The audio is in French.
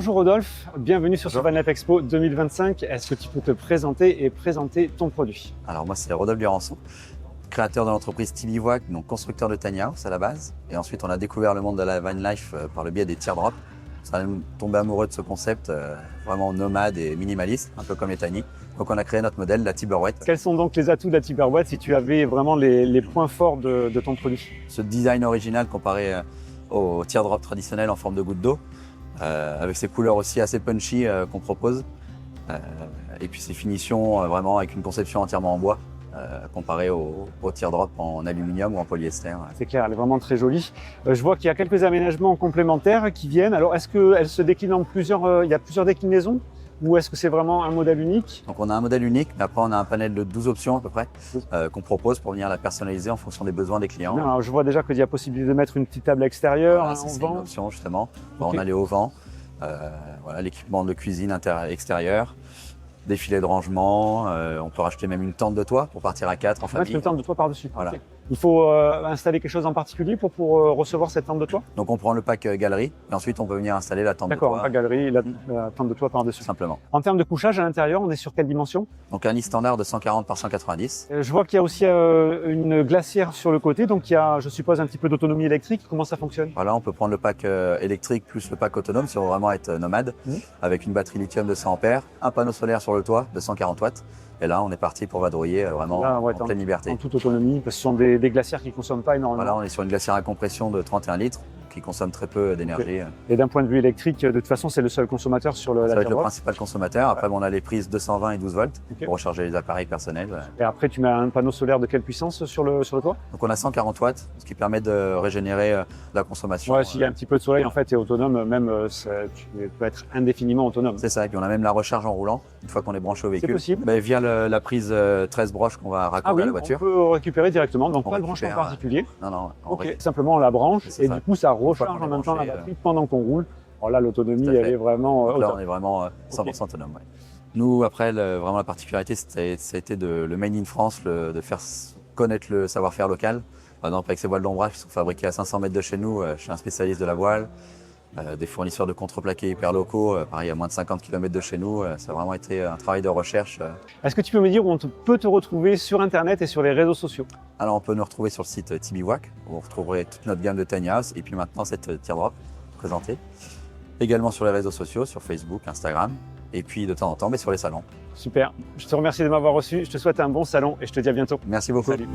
Bonjour Rodolphe, bienvenue sur ce Van Life Expo 2025. Est-ce que tu peux te présenter et présenter ton produit? Alors moi c'est Rodolphe Durançon, créateur de l'entreprise Tibi Wack, donc constructeur de tiny house à la base. Et ensuite on a découvert le monde de la van life par le biais des teardrops. On est tombé amoureux de ce concept vraiment nomade et minimaliste, un peu comme les tiny. Donc on a créé notre modèle, la Tiberwet. Quels sont donc les atouts de la Tiberwet si tu avais vraiment les points forts de ton produit? Ce design original comparé au teardrop traditionnel en forme de goutte d'eau, avec ces couleurs aussi assez punchy qu'on propose. Et puis ces finitions vraiment avec une conception entièrement en bois, comparé au teardrop en aluminium ou en polyester. C'est clair, elle est vraiment très jolie. Je vois qu'il y a quelques aménagements complémentaires qui viennent. Alors est-ce qu'elle se décline en plusieurs, il y a plusieurs déclinaisons? Ou est-ce que c'est vraiment un modèle unique? Donc on a un modèle unique, mais après on a un panel de 12 options à peu près qu'on propose pour venir la personnaliser en fonction des besoins des clients. Non, alors je vois déjà qu'il y a possibilité de mettre une petite table extérieure, voilà, c'est une option justement. Bon, Okay. on a les auvents, voilà, l'équipement de cuisine extérieur, des filets de rangement, on peut rajouter même une tente de toit pour partir à 4 en famille. Mettre une tente de toit par-dessus. Voilà. Okay. Il faut installer quelque chose en particulier pour recevoir cette tente de toit? Donc on prend le pack galerie et ensuite on peut venir installer la tente de toit. D'accord, la galerie, la tente de toit par-dessus. Simplement. En termes de couchage à l'intérieur, on est sur quelle dimension? Donc un lit standard de 140 par 190. Je vois qu'il y a aussi une glacière sur le côté, donc il y a, je suppose, un petit peu d'autonomie électrique. Comment ça fonctionne? Voilà, on peut prendre le pack électrique plus le pack autonome si on veut vraiment être nomade, avec une batterie lithium de 100 ampères, un panneau solaire sur le toit de 140 watts. Et là, on est parti pour vadrouiller vraiment là, ouais, en pleine liberté. En toute autonomie, parce que ce sont des glacières qui ne consomment pas énormément. Voilà, on est sur une glacière à compression de 31 litres qui consomme très peu d'énergie. Okay. Et d'un point de vue électrique, de toute façon, c'est le seul consommateur sur la Ça va être le Tiberwet. principal consommateur. Après, on a les prises 220 et 12 volts pour recharger les appareils personnels. Et après, tu mets un panneau solaire de quelle puissance sur le toit? Donc, on a 140 watts, ce qui permet de régénérer la consommation. Ouais, s'il y a un petit peu de soleil, en fait, tu es autonome, même tu peux être indéfiniment autonome. C'est ça. Et puis, on a même la recharge en roulant, une fois qu'on est branché au véhicule. C'est possible. Ben, via la prise 13 broches qu'on va raccorder à la voiture. On peut récupérer directement, donc On pas de branchement récupère, particulier. Non, Simplement on la branche et ça. du coup ça recharge en même temps la batterie pendant qu'on roule. Alors là, l'autonomie, elle est vraiment... Donc là, on est vraiment 100% autonome. Ouais. Nous, après, vraiment la particularité, ça a été le Made in France, de faire connaître le savoir-faire local. Par exemple, avec ces voiles d'ombrage qui sont fabriquées à 500 mètres de chez nous, je suis un spécialiste de la voile. Des fournisseurs de contreplaqués hyper locaux, pareil à moins de 50 km de chez nous. Ça a vraiment été un travail de recherche. Est-ce que tu peux me dire où on peut te retrouver sur Internet et sur les réseaux sociaux? Alors, on peut nous retrouver sur le site Tibi Wack, où vous retrouverez toute notre gamme de tiny house et puis maintenant cette teardrop présentée. Également sur les réseaux sociaux, sur Facebook, Instagram, et puis de temps en temps, mais sur les salons. Super. Je te remercie de m'avoir reçu. Je te souhaite un bon salon et je te dis à bientôt. Merci beaucoup. Salut.